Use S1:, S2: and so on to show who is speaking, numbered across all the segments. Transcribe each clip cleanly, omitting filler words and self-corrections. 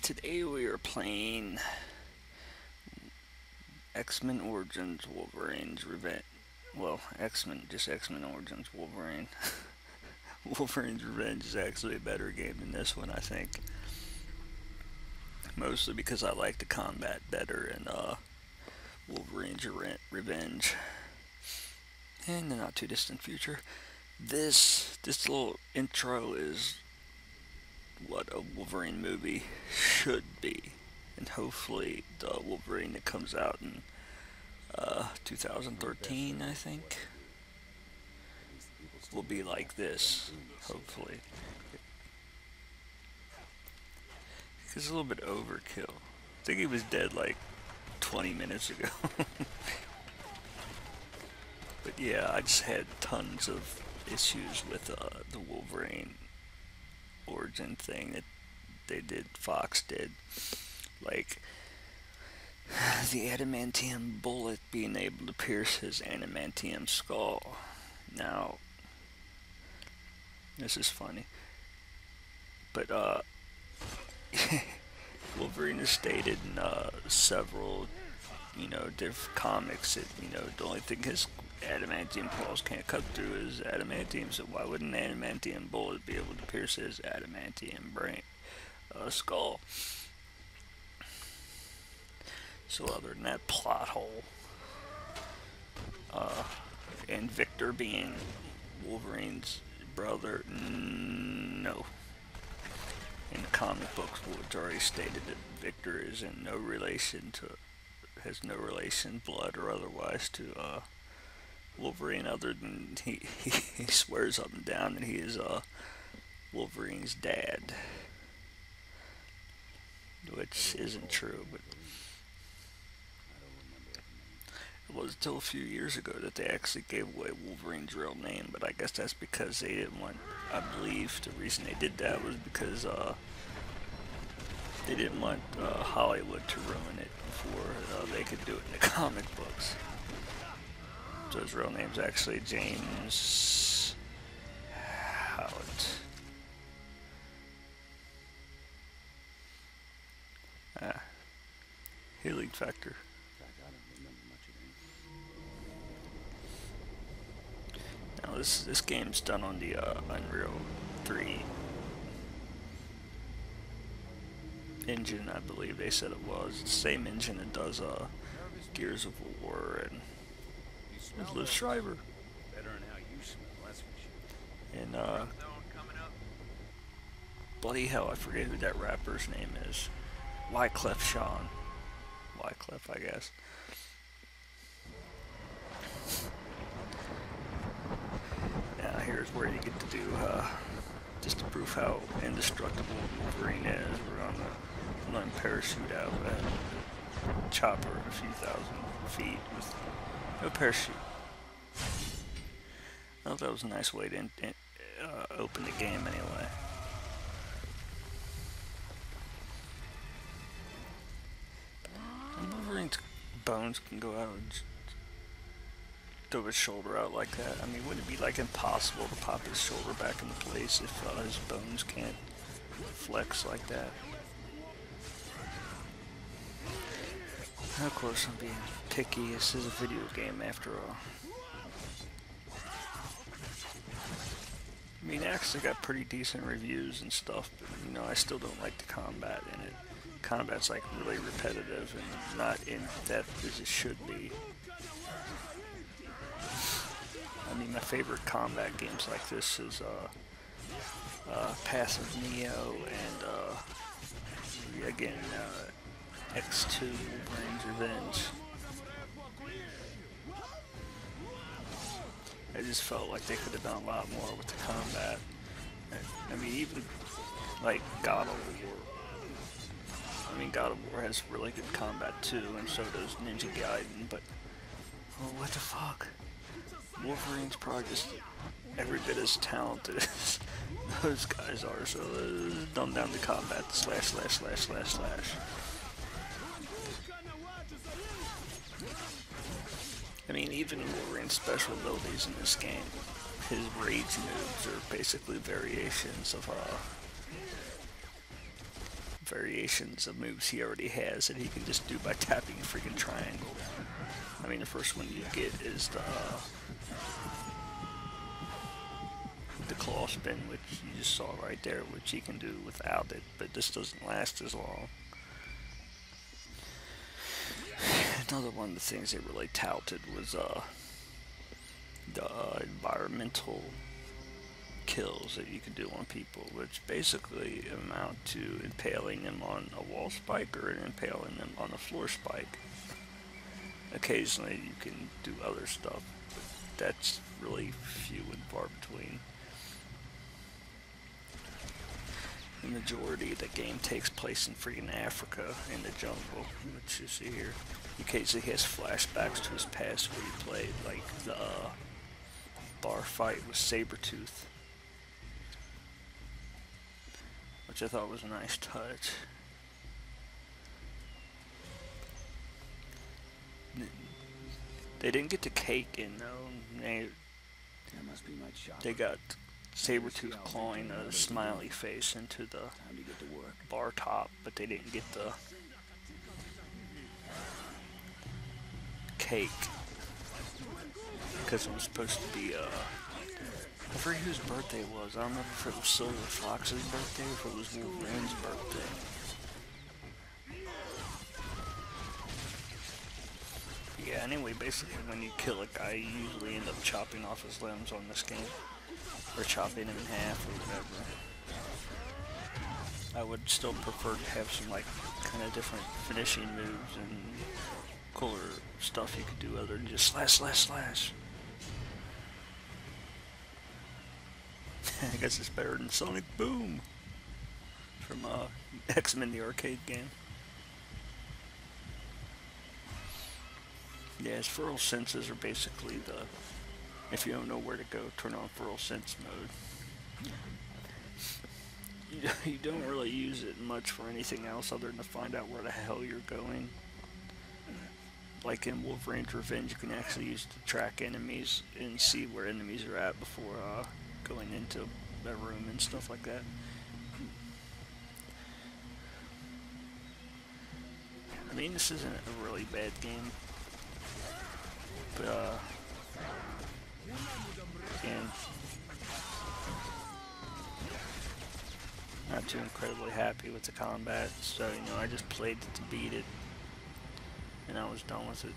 S1: Today we are playing X-Men Origins Wolverine's Revenge. Well, just X-Men Origins Wolverine. Wolverine's Revenge is actually a better game than this one, I think. Mostly because I like the combat better in Wolverine's Revenge. In the not too distant future. This little intro is what a Wolverine movie should be. And hopefully the Wolverine that comes out in 2013, I think, will be like this, hopefully. It's a little bit overkill. I think he was dead like 20 minutes ago. But yeah, I just had tons of issues with the Wolverine origin thing that Fox did. Like, the adamantium bullet being able to pierce his adamantium skull. Now, this is funny, but Wolverine has stated in several, different comics that, the only thing his adamantium claws can't cut through is adamantium, so why wouldn't an adamantium bullet be able to pierce his adamantium skull? So other than that plot hole, and Victor being Wolverine's brother, no. In the comic books, it's already stated that Victor is in no relation has no relation, blood or otherwise, to Wolverine, other than he swears up and down that he is Wolverine's dad, which isn't true, but it was until a few years ago that they actually gave away Wolverine's real name, but I guess that's because they didn't want, I believe the reason they did that was because they didn't want Hollywood to ruin it before they could do it in the comic books. So his real name's actually James Howard. Healing Factor. Now this game's done on the Unreal 3 engine, I believe they said it was. It's the same engine that does Gears of War and Liv Schreiber. And bloody hell, I forget who that rapper's name is. Wyclef Sean. Wyclef, I guess. Now here's where you get to do, just to prove how indestructible Wolverine is. We're on the parachute out at a chopper a few thousand feet with no parachute. I thought that was a nice way to open the game anyway. And Wolverine's bones can go out and throw his shoulder out like that. I mean, wouldn't it be like impossible to pop his shoulder back into place if his bones can't flex like that? Of course, I'm being picky. This is a video game after all. I mean, it actually got pretty decent reviews and stuff, but I still don't like the combat in it. Combat's like really repetitive and not in depth as it should be. I mean, my favorite combat games like this is Path of Neo and again X2 Wolverine's Revenge. I just felt like they could have done a lot more with the combat. I mean, even like God of War. I mean, God of War has really good combat too, and so does Ninja Gaiden, but oh, what the fuck? Wolverine's probably just every bit as talented as those guys are, so dumb down the combat, slash. I mean, even Wolverine's special abilities in this game, his rage moves are basically variations of variations of moves he already has that he can just do by tapping a freaking triangle. I mean, the first one you get is the claw spin, which you just saw right there, which he can do without it, but this doesn't last as long. Another one of the things they really touted was the environmental kills that you can do on people, which basically amount to impaling them on a wall spike or impaling them on a floor spike. Occasionally you can do other stuff, but that's really few and far between. The majority of the game takes place in freaking Africa, in the jungle, which you see here. He occasionally has flashbacks to his past where he played, like the bar fight with Sabretooth, which I thought was a nice touch. They didn't get the cake in though. They got Sabretooth clawing a smiley face into the bar top, but they didn't get the cake because it was supposed to be I forget whose birthday it was. I don't remember if it was Silver Fox's birthday or if it was Wolverine's birthday. Yeah, anyway, basically when you kill a guy, you usually end up chopping off his limbs on this game. Or chopping him in half or whatever. I would still prefer to have some like kind of different finishing moves and cooler stuff you could do other than just slash, slash, slash. I guess it's better than Sonic Boom from X-Men the arcade game. Yeah, his feral senses are basically the, if you don't know where to go, turn on feral sense mode. You don't really use it much for anything else other than to find out where the hell you're going. Like in Wolverine's Revenge, you can actually use it to track enemies and see where enemies are at before going into a room and stuff like that. I mean, this isn't a really bad game, but again, not too incredibly happy with the combat, so you know, I just played it to beat it, and I was done with it.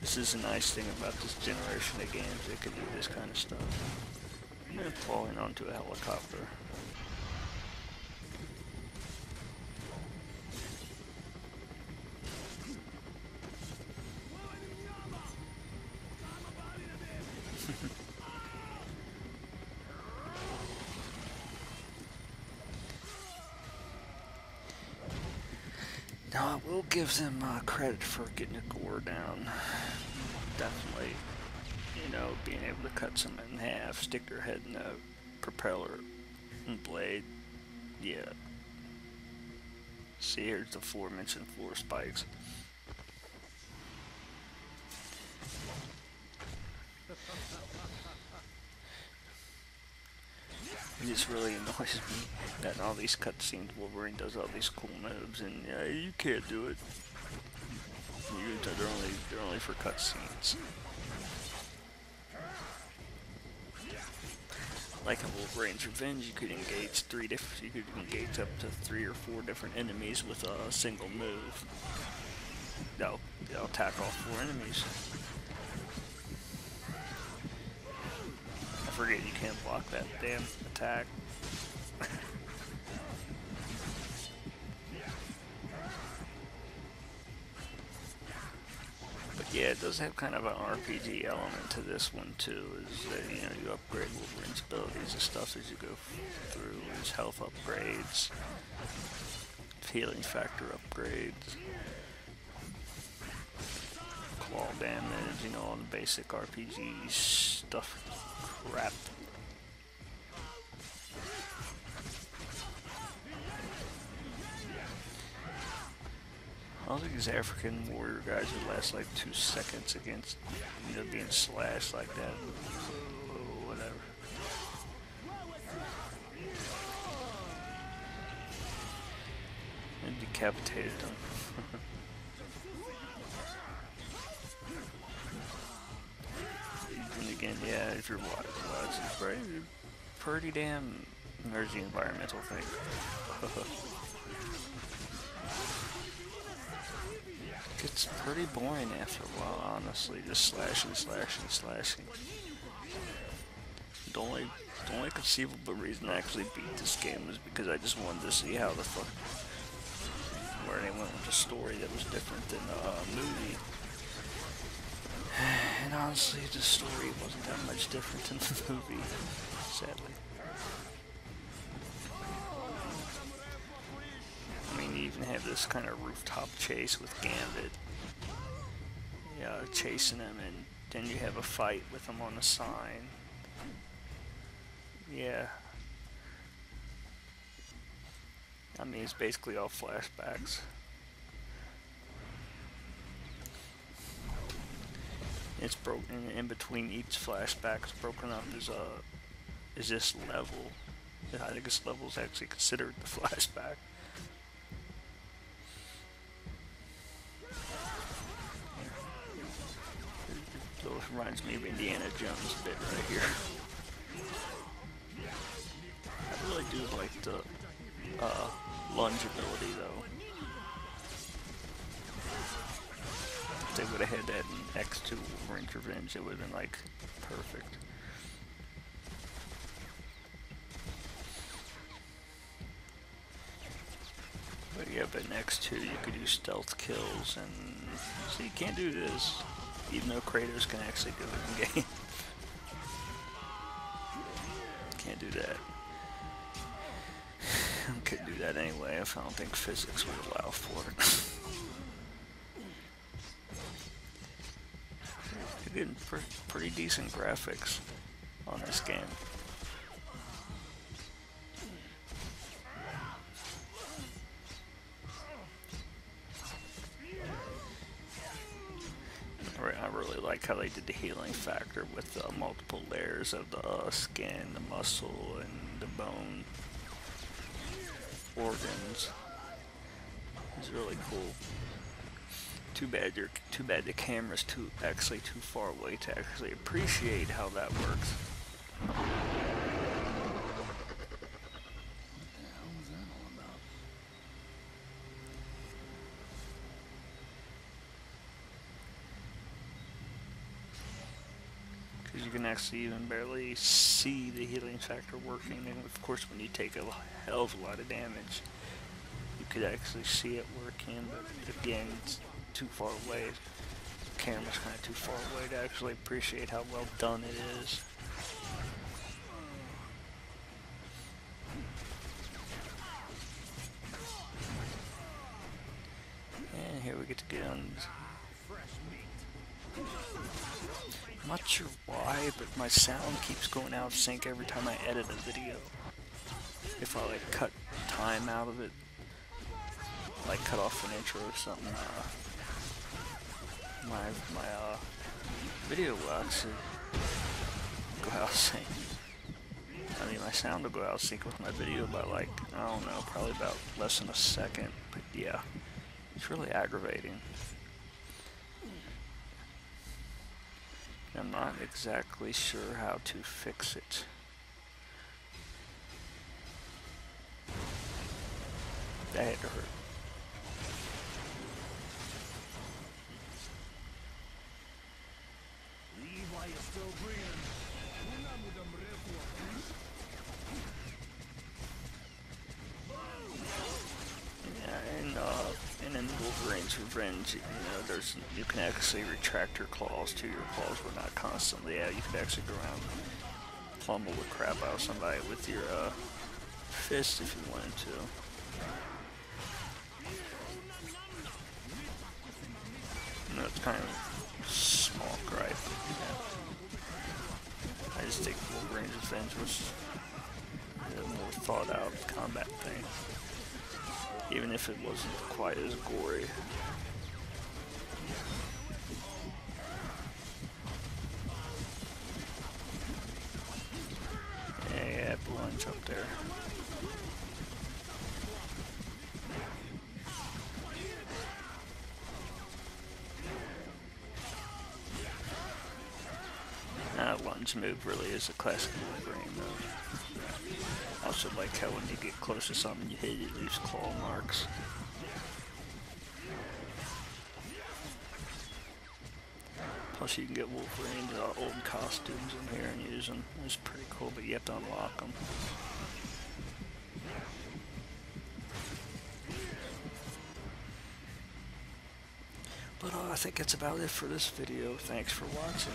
S1: This is a nice thing about this generation of games, they can do this kind of stuff. And falling onto a helicopter. Now, I will give them credit for getting the gore down. Definitely, you know, being able to cut some in half, stick their head in the propeller and blade. Yeah. See, here's the aforementioned floor spikes. It just really annoys me that in all these cutscenes Wolverine does all these cool moves, and you can't do it. They're only for cutscenes. Like in Wolverine's Revenge, you could engage up to 3 or 4 different enemies with a single move. They'll attack all 4 enemies. I forget you can't block that damn attack. But yeah, it does have kind of an RPG element to this one too, is that, you know, you upgrade Wolverine's abilities and stuff as you go through. There's health upgrades, healing factor upgrades, claw damage, you know, all the basic RPG stuff crap. I don't think these African warrior guys would last like 2 seconds against, you know, being slashed like that. Oh, whatever. decapitated him. And again, yeah, if you're watching, it's pretty damn. There's the environmental thing. It's pretty boring after a while, honestly. Just slashing. The only conceivable reason I actually beat this game was because I just wanted to see how the fuck where they went with the story that was different than the movie. And honestly, the story wasn't that much different than the movie, sadly. I mean, you even have this kind of rooftop chase with Gambit. Yeah, chasing him, and then you have a fight with him on the sign. Yeah. I mean, it's basically all flashbacks. It's broken in between each flashback. It's broken up as this level. I think this level is actually considered the flashback. So it reminds me of Indiana Jones a bit right here. I really do like the lunge ability though. If they would have had that in X2 Wolverine's Revenge, it would have been like perfect. But yeah, but in X2 you could do stealth kills, and so you can't do this, even though Kratos can actually do it in game. Can't do that. Couldn't do that anyway if I don't think physics would allow for it. You're getting pretty decent graphics on this game. I really like how they did the healing factor with multiple layers of the skin, the muscle, and the bone organs. It's really cool. Too bad the camera's actually too far away to actually appreciate how that works. You can actually even barely see the healing factor working, and of course when you take a hell of a lot of damage you could actually see it working, but again it's too far away. The camera's kind of too far away to actually appreciate how well done it is. And here we get to get on. I'm not sure why, but my sound keeps going out of sync every time I edit a video. If I like cut time out of it, like cut off an intro or something, my video will actually go out of sync. I mean, my sound will go out of sync with my video by like, I don't know, probably about less than a second. But yeah, it's really aggravating. I'm not exactly sure how to fix it. That had to hurt. And in Wolverine's Revenge, you know, you can actually retract your claws too. Your claws were not constantly out. You could actually go around and pummel the crap out of somebody with your fist if you wanted to. You know, it's kind of a small gripe. Yeah. I just think Wolverine's Revenge was a more thought out combat thing. Even if it wasn't quite as gory. Yeah, lunge up there. Wolverine's move really is a classic Wolverine move. I also like how when you get close to something you hit, it leaves claw marks. Plus you can get Wolverine's old costumes in here and use them. It's pretty cool, but you have to unlock them. But I think that's about it for this video. Thanks for watching.